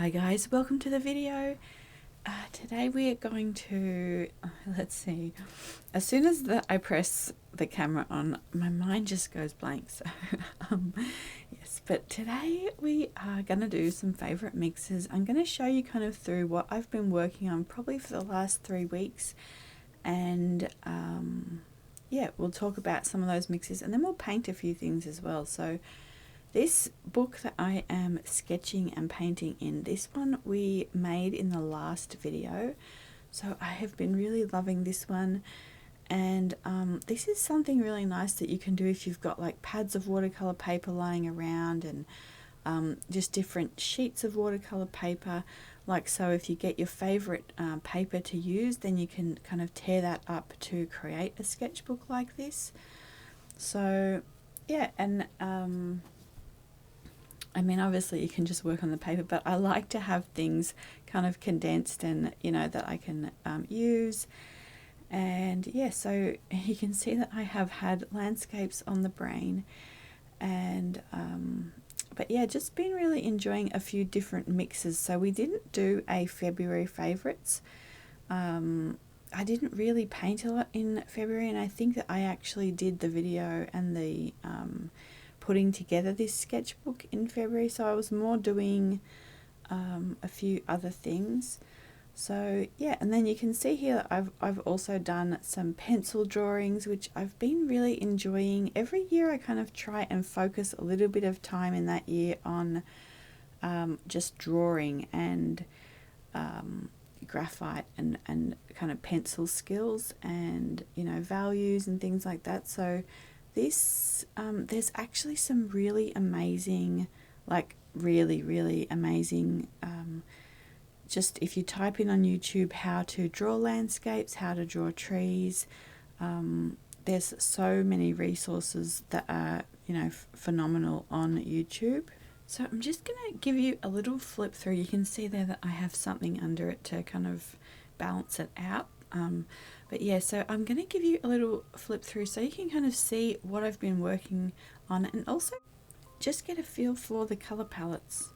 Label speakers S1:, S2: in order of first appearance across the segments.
S1: Hi guys, welcome to the video. Today we are going to, let's see, as soon as I press the camera on, my mind just goes blank. So yes, but today we are going to do some favorite mixes. I'm going to show you kind of through what I've been working on probably for the last 3 weeks, and yeah, we'll talk about some of those mixes and then we'll paint a few things as well. So this book that I am sketching and painting in, this one we made in the last video, so I have been really loving this one. And this is something really nice that you can do if you've got like pads of watercolor paper lying around, and just different sheets of watercolor paper. Like, so if you get your favorite paper to use, then you can kind of tear that up to create a sketchbook like this. So yeah, and I mean, obviously you can just work on the paper, but I like to have things kind of condensed and, you know, that I can use. And yeah, so you can see that I have had landscapes on the brain, and but yeah, just been really enjoying a few different mixes. So we didn't do a February favorites. I didn't really paint a lot in February, and I think that I actually did the video and the putting together this sketchbook in February, so I was more doing a few other things. So yeah, and then you can see here I've also done some pencil drawings, which I've been really enjoying. Every year I kind of try and focus a little bit of time in that year on just drawing and graphite and kind of pencil skills and, you know, values and things like that. So this there's actually some really amazing, like really amazing, just if you type in on YouTube how to draw landscapes, how to draw trees, there's so many resources that are, you know, phenomenal on YouTube. So I'm just gonna give you a little flip through. You can see there that I have something under it to kind of balance it out. But yeah, so I'm going to give you a little flip through so you can kind of see what I've been working on, and also just get a feel for the color palettes.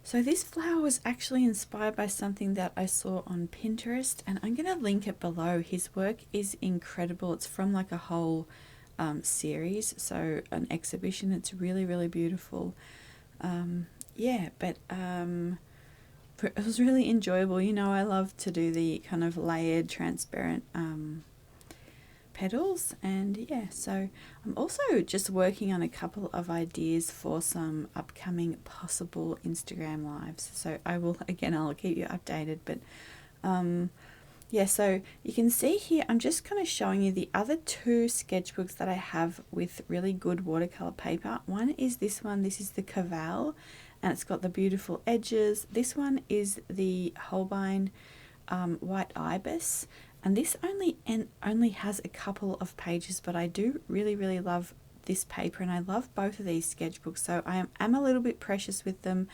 S1: So this flower was actually inspired by something that I saw on Pinterest, and I'm going to link it below. His work is incredible. It's from like a whole series, so an exhibition. It's really beautiful. Yeah, but it was really enjoyable. You know, I love to do the kind of layered, transparent petals, and yeah, so I'm also just working on a couple of ideas for some upcoming possible Instagram lives, so I'll keep you updated. But yeah, so you can see here I'm just kind of showing you the other 2 sketchbooks that I have with really good watercolor paper. One is this one. This is the Caval, and it's got the beautiful edges. This one is the Holbein White Ibis, and this only has a couple of pages, but I do really love this paper, and I love both of these sketchbooks, so I am a little bit precious with them.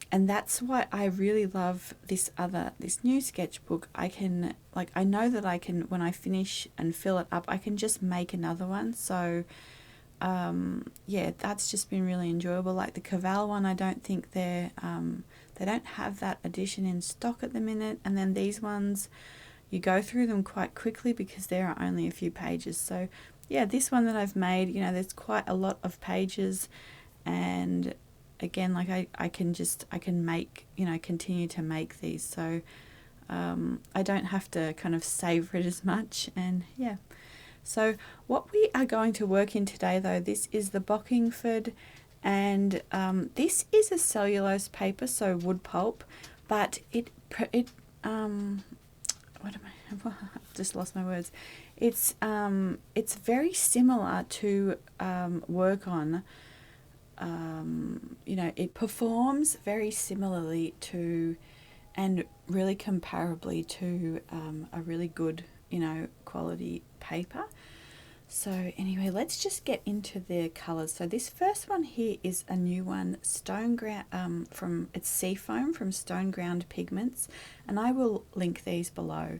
S1: And that's why I really love this new sketchbook. I know that I can, when I finish and fill it up, I can just make another one. So yeah, that's just been really enjoyable. Like the Caval one, I don't think they don't have that edition in stock at the minute. And then these ones, you go through them quite quickly because there are only a few pages. So yeah, this one that I've made, there's quite a lot of pages, and again, like I can make, continue to make these. So I don't have to kind of savor it as much. And yeah, so what we are going to work in today, though, this is the Bockingford, and this is a cellulose paper, so wood pulp, but I've just lost my words. It's very similar to work on. It performs very similarly to, and really comparably to, a really good, quality paper. So anyway, let's just get into the colours. So this first one here is a new one, Stoneground, it's Seafoam from Stoneground Pigments, and I will link these below.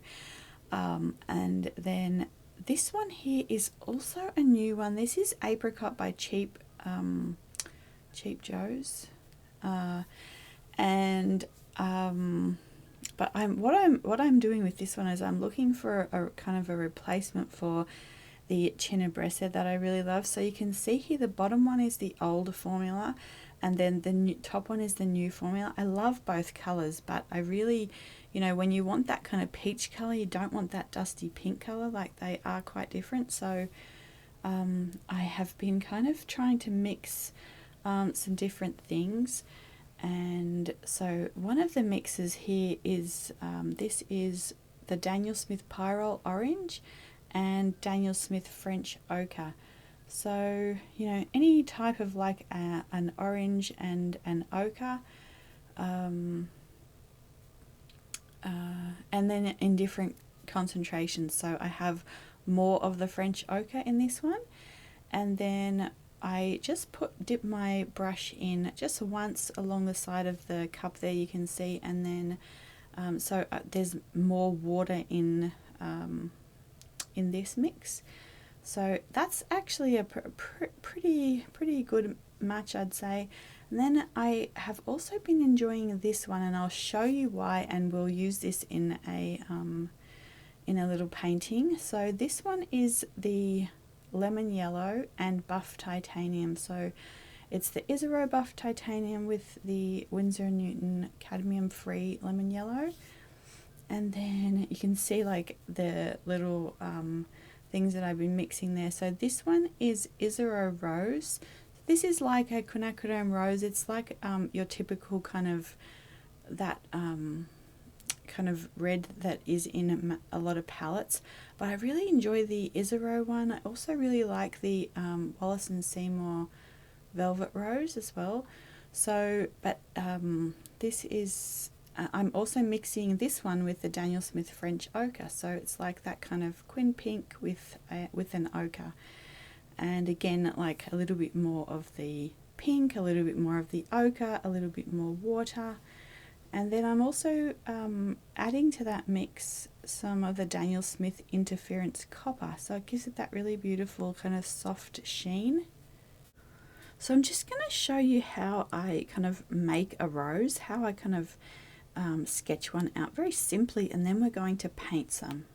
S1: And then this one here is also a new one. This is Apricot by Cheap Joe's, but what I'm doing with this one is I'm looking for a kind of a replacement for the Chinabresa that I really love. So you can see here the bottom one is the older formula, and then the top one is the new formula. I love both colours, but I really, when you want that kind of peach colour, you don't want that dusty pink colour. Like, they are quite different. So I have been kind of trying to mix some different things. And so one of the mixes here is, this is the Daniel Smith Pyrrol Orange and Daniel Smith French Ochre. So, any type of like an orange and an ochre, and then in different concentrations. So I have more of the French ochre in this one, and then I just dip my brush in just once along the side of the cup there, you can see, and then there's more water in this mix. So that's actually a pretty good match, I'd say. And then I have also been enjoying this one, and I'll show you why, and we'll use this in a little painting. So this one is the Lemon Yellow and Buff Titanium. So it's the Isaro Buff Titanium with the Winsor & Newton Cadmium Free Lemon Yellow. And then you can see like the little things that I've been mixing there. So this one is Isaro Rose. This is like a quinacridone rose. It's like your typical kind of that kind of red that is in a lot of palettes. But I really enjoy the Isaro one. I also really like the Wallace & Seymour Velvet Rose as well. So, but this is... I'm also mixing this one with the Daniel Smith French Ochre, so it's like that kind of quin pink with an ochre, and again like a little bit more of the pink, a little bit more of the ochre, a little bit more water, and then I'm also adding to that mix some of the Daniel Smith Interference Copper, so it gives it that really beautiful kind of soft sheen. So I'm just going to show you how I kind of make a rose, how I kind of sketch one out very simply, and then we're going to paint some.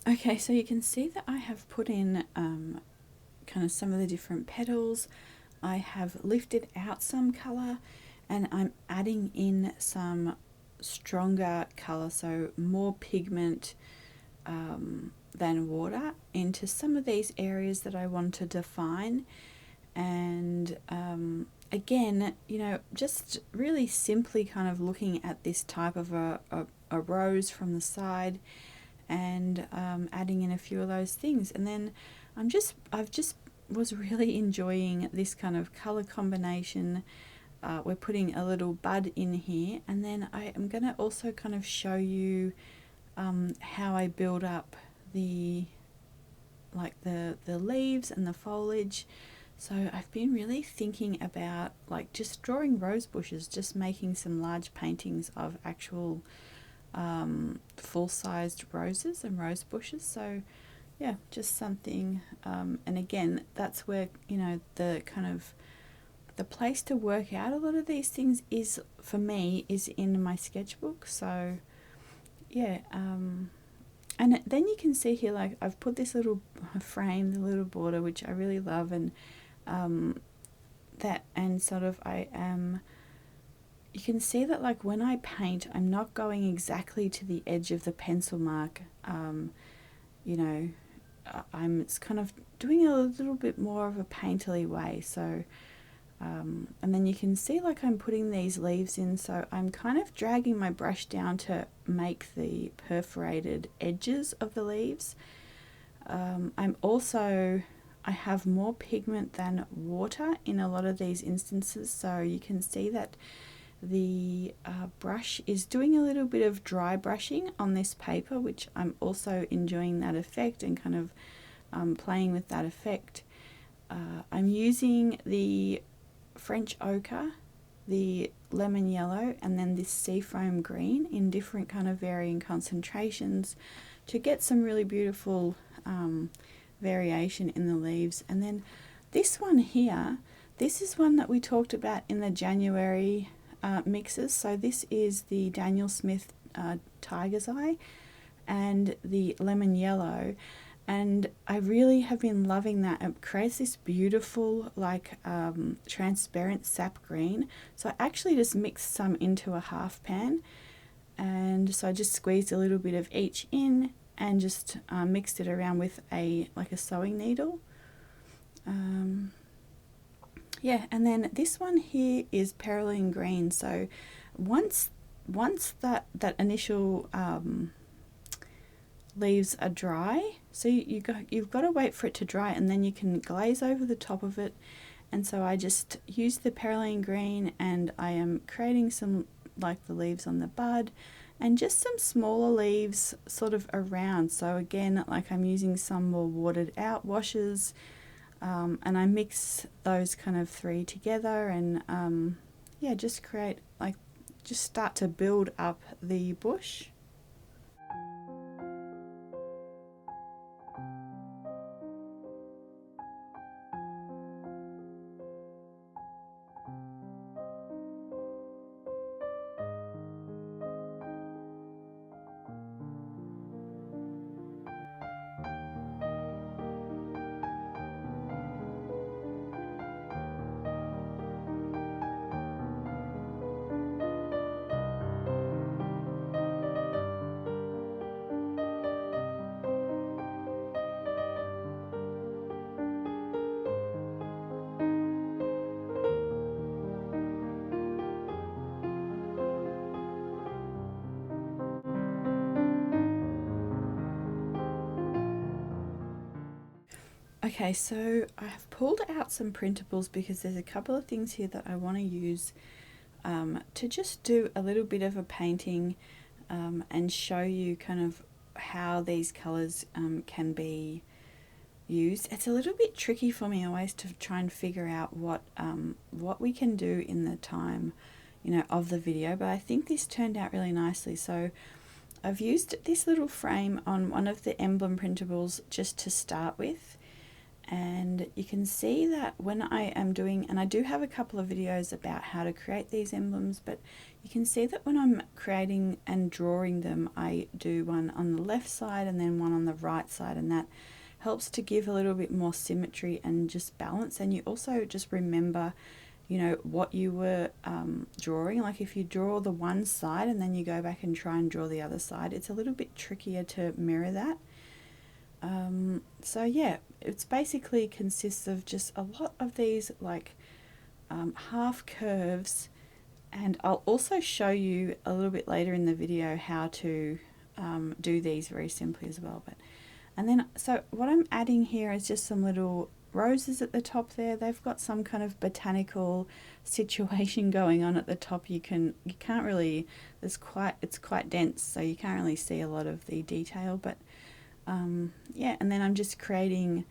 S1: Okay, so you can see that I have put in kind of some of the different petals. I have lifted out some colour and I'm adding in some stronger colour, so more pigment than water into some of these areas that I want to define. And again, you know, just really simply kind of looking at this type of a rose from the side and adding in a few of those things. And then I've just was really enjoying this kind of color combination. We're putting a little bud in here, and then I am going to also kind of show you how I build up the leaves and the foliage. So I've been really thinking about like just drawing rose bushes, just making some large paintings of actual full-sized roses and rose bushes. So yeah, just something, and again, that's where, you know, the kind of the place to work out a lot of these things is, for me, is in my sketchbook. So yeah, and then you can see here, like I've put this little frame, the little border, which I really love, and that, and sort of I am, you can see that like when I paint, I'm not going exactly to the edge of the pencil mark. You know, I'm, it's kind of doing a little bit more of a painterly way. So and then you can see like I'm putting these leaves in, so I'm kind of dragging my brush down to make the perforated edges of the leaves. I'm also, I have more pigment than water in a lot of these instances, so you can see that the brush is doing a little bit of dry brushing on this paper, which I'm also enjoying that effect and kind of playing with that effect. I'm using the French ochre, the lemon yellow, and then this seafoam green in different kind of varying concentrations to get some really beautiful variation in the leaves. And then this one here, this is one that we talked about in the January mixes. So this is the Daniel Smith Tiger's Eye and the lemon yellow, and I really have been loving that. It creates this beautiful like transparent sap green. So I actually just mixed some into a half pan, and so I just squeezed a little bit of each in and just mixed it around with a sewing needle. Yeah, and then this one here is Pyrrol green. So once that initial leaves are dry, so you've got to wait for it to dry, and then you can glaze over the top of it. And so I just use the Pyrrol green, and I am creating some like the leaves on the bud and just some smaller leaves sort of around. So again, like I'm using some more watered out washes, and I mix those kind of three together, and yeah, just create like, just start to build up the bush. Okay, so I have pulled out some printables because there's a couple of things here that I want to use to just do a little bit of a painting and show you kind of how these colours can be used. It's a little bit tricky for me always to try and figure out what we can do in the time, you know, of the video, but I think this turned out really nicely. So I've used this little frame on one of the Emblem printables just to start with. And you can see that when I am doing, and I do have a couple of videos about how to create these emblems, but you can see that when I'm creating and drawing them, I do one on the left side and then one on the right side, and that helps to give a little bit more symmetry and just balance. And you also just remember, you know, what you were drawing. Like if you draw the one side and then you go back and try and draw the other side, it's a little bit trickier to mirror that. So yeah, it's basically consists of just a lot of these like half curves, and I'll also show you a little bit later in the video how to do these very simply as well. But and then so what I'm adding here is just some little roses at the top there. They've got some kind of botanical situation going on at the top. You can't really, it's quite dense, so you can't really see a lot of the detail, but yeah, and then I'm just creating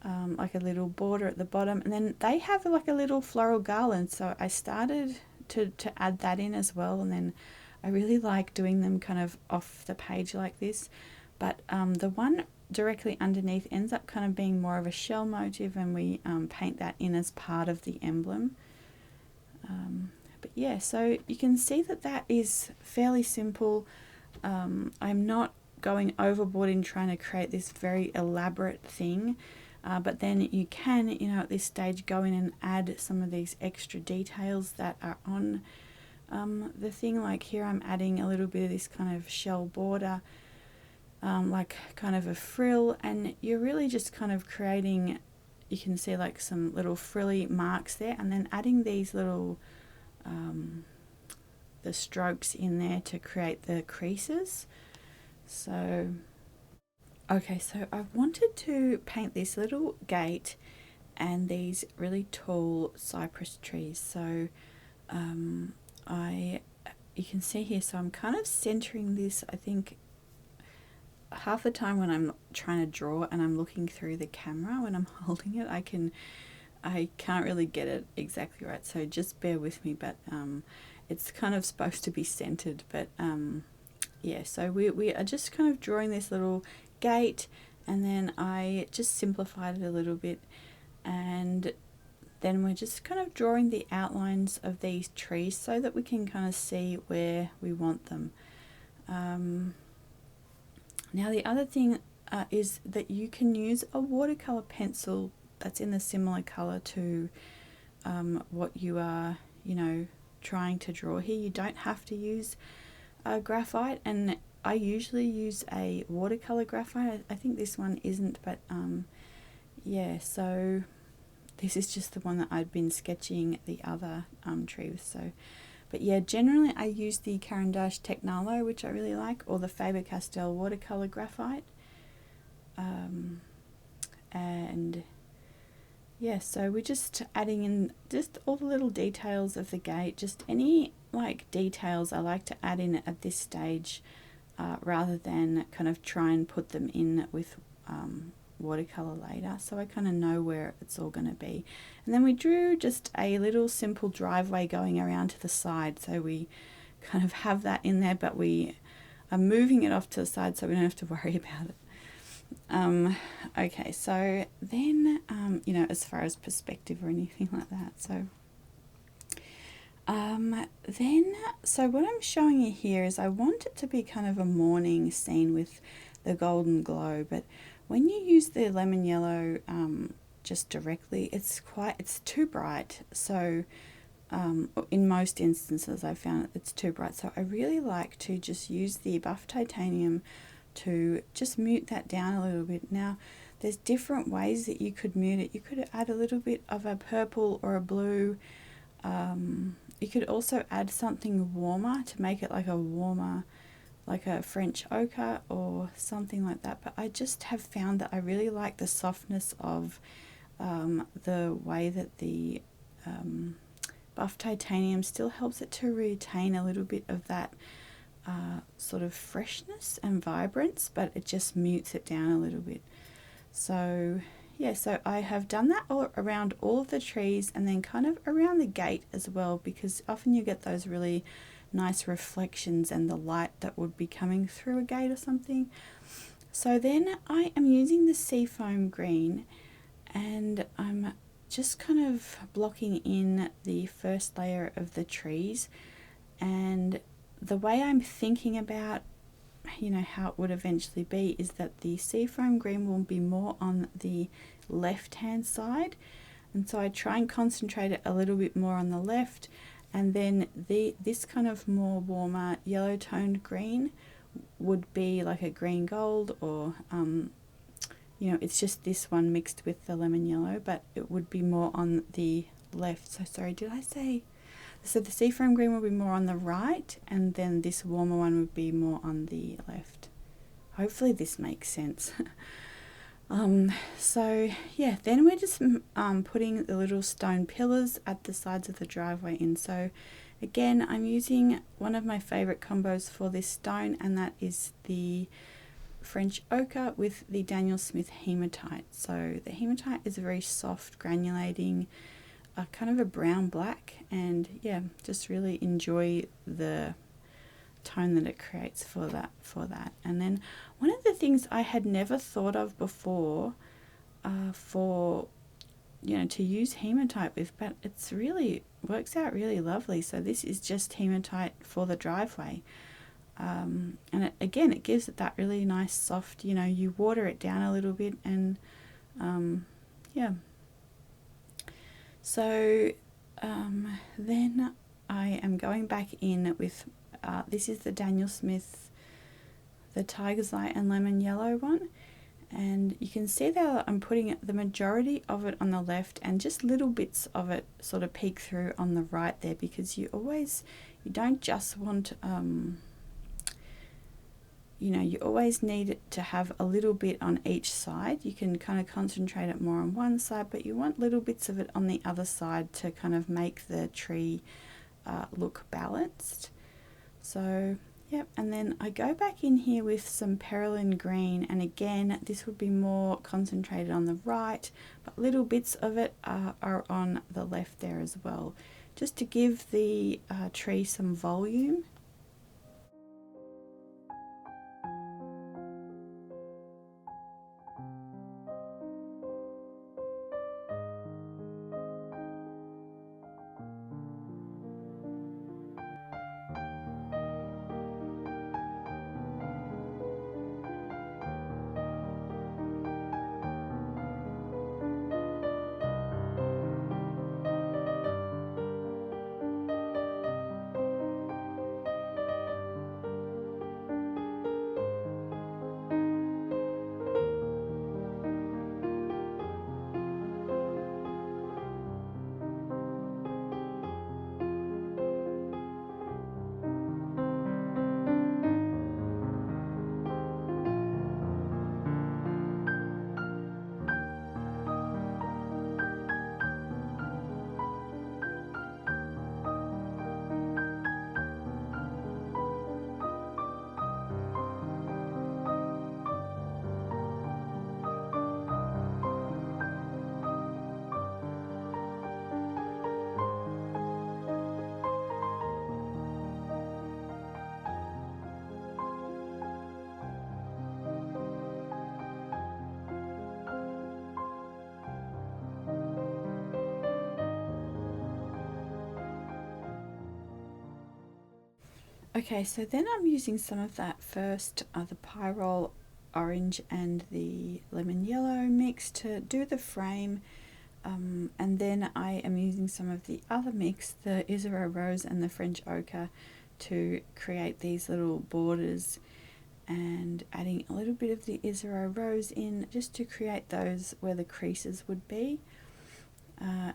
S1: like a little border at the bottom, and then they have like a little floral garland, so I started to add that in as well. And then I really like doing them kind of off the page like this, but the one directly underneath ends up kind of being more of a shell motif, and we paint that in as part of the emblem. But yeah, so you can see that that is fairly simple. I'm not going overboard in trying to create this very elaborate thing, but then you can, you know, at this stage go in and add some of these extra details that are on the thing. Like here I'm adding a little bit of this kind of shell border, like kind of a frill, and you're really just kind of creating, you can see like some little frilly marks there, and then adding these little the strokes in there to create the creases. So okay, so I wanted to paint this little gate and these really tall cypress trees. So you can see here, so I'm kind of centering this. I think half the time when I'm trying to draw and I'm looking through the camera when I'm holding it, I can't really get it exactly right, so just bear with me. But it's kind of supposed to be centered, but yeah, so we are just kind of drawing this little gate, and then I just simplified it a little bit, and then we're just kind of drawing the outlines of these trees so that we can kind of see where we want them. Now the other thing is that you can use a watercolor pencil that's in a similar color to what you are, you know, trying to draw here. You don't have to use graphite, and I usually use a watercolor graphite. I think this one isn't, but yeah, so this is just the one that I'd been sketching the other tree with. So, but yeah, generally I use the Caran d'Ache Technalo, which I really like, or the Faber-Castell watercolor graphite. And yeah, so we're just adding in just all the little details of the gate, just any like details I like to add in at this stage, rather than kind of try and put them in with watercolor later, so I kind of know where it's all going to be. And then we drew just a little simple driveway going around to the side, so we kind of have that in there, but we are moving it off to the side so we don't have to worry about it. Okay, so then you know, as far as perspective or anything like that, so so what I'm showing you here is I want it to be kind of a morning scene with the golden glow, but when you use the lemon yellow just directly, it's too bright. So in most instances I found it's too bright, so I really like to just use the buff titanium to just mute that down a little bit. Now there's different ways that you could mute it. You could add a little bit of a purple or a blue. You could also add something warmer to make it like a warmer, like a French ochre or something like that. But I just have found that I really like the softness of the way that the buff titanium still helps it to retain a little bit of that sort of freshness and vibrance, but it just mutes it down a little bit. So yeah, so I have done that all around all of the trees, and then kind of around the gate as well, because often you get those really nice reflections and the light that would be coming through a gate or something. So then I am using the seafoam green, and I'm just kind of blocking in the first layer of the trees. And the way I'm thinking about, you know, how it would eventually be is that the seafoam green will be more on the left hand side, and so I try and concentrate it a little bit more on the left, and then this kind of more warmer yellow toned green would be like a green gold, or you know, it's just this one mixed with the lemon yellow, but it would be more on the left. So sorry, did I say? So the seafoam green will be more on the right, and then this warmer one would be more on the left. Hopefully this makes sense. So yeah, then we're just putting the little stone pillars at the sides of the driveway in. So again, I'm using one of my favorite combos for this stone, and that is the French ochre with the Daniel Smith hematite. So the hematite is a very soft, granulating, kind of a brown black, and yeah, just really enjoy the tone that it creates for that. And then one of the things I had never thought of before, for, you know, to use hematite with, but it's really works out really lovely. So this is just hematite for the driveway, and it gives it that really nice soft, you know, you water it down a little bit, and yeah. So then I am going back in with this is the Daniel Smith, the Tiger's Eye and Lemon Yellow one, and you can see that I'm putting the majority of it on the left, and just little bits of it sort of peek through on the right there, because you don't just want you know, you always need it to have a little bit on each side. You can kind of concentrate it more on one side, but you want little bits of it on the other side to kind of make the tree look balanced. So yep, and then I go back in here with some Pyrrol green, and again this would be more concentrated on the right, but little bits of it are on the left there as well, just to give the tree some volume. Okay, so then I'm using some of that first, the Pyrrol orange and the lemon yellow mix to do the frame, and then I am using some of the other mix, the Isaro Rose and the French ochre, to create these little borders, and adding a little bit of the Isaro Rose in just to create those where the creases would be.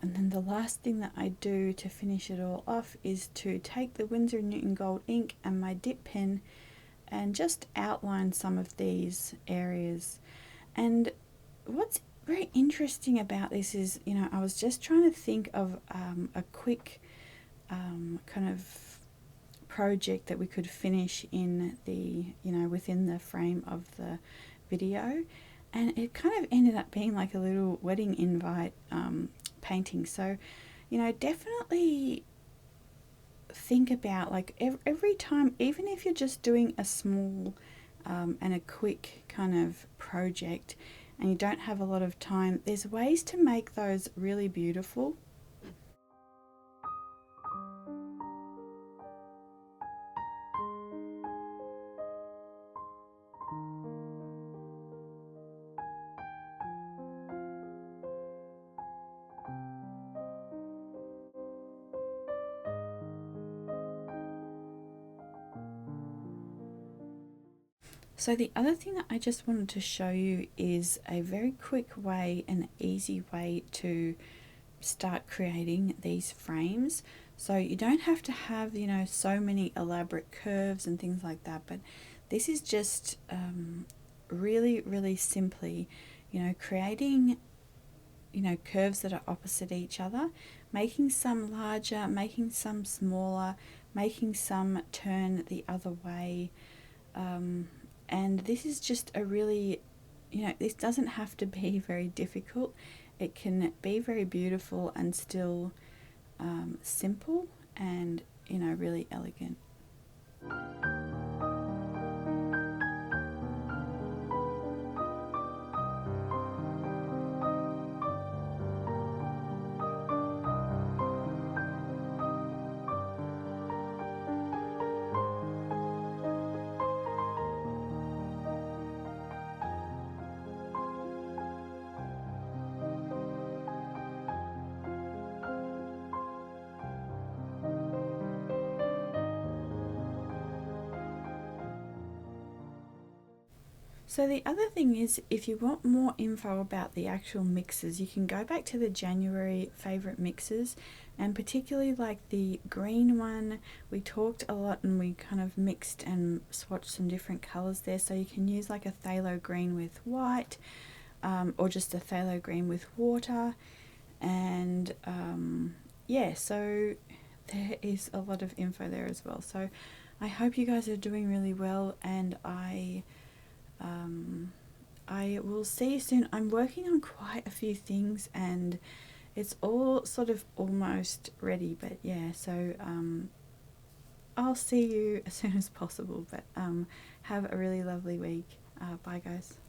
S1: And then the last thing that I do to finish it all off is to take the Winsor Newton Gold ink and my dip pen and just outline some of these areas. And what's very interesting about this is, you know, I was just trying to think of a quick kind of project that we could finish in the, you know, within the frame of the video, and it kind of ended up being like a little wedding invite painting. So, you know, definitely think about, like, every time, even if you're just doing a small and a quick kind of project, and you don't have a lot of time, there's ways to make those really beautiful. So the other thing that I just wanted to show you is a very quick way, an easy way to start creating these frames. So you don't have to have, you know, so many elaborate curves and things like that, but this is just really simply, you know, creating, you know, curves that are opposite each other, making some larger, making some smaller, making some turn the other way. And this is just a really, you know, this doesn't have to be very difficult. It can be very beautiful and still simple and, you know, really elegant. So the other thing is, if you want more info about the actual mixes, you can go back to the January favourite mixes, and particularly like the green one, we talked a lot and we kind of mixed and swatched some different colours there. So you can use like a phthalo green with white, or just a phthalo green with water, and yeah, so there is a lot of info there as well. So I hope you guys are doing really well, and I will see you soon. I'm working on quite a few things and it's all sort of almost ready, but yeah, so I'll see you as soon as possible, but have a really lovely week. Bye guys.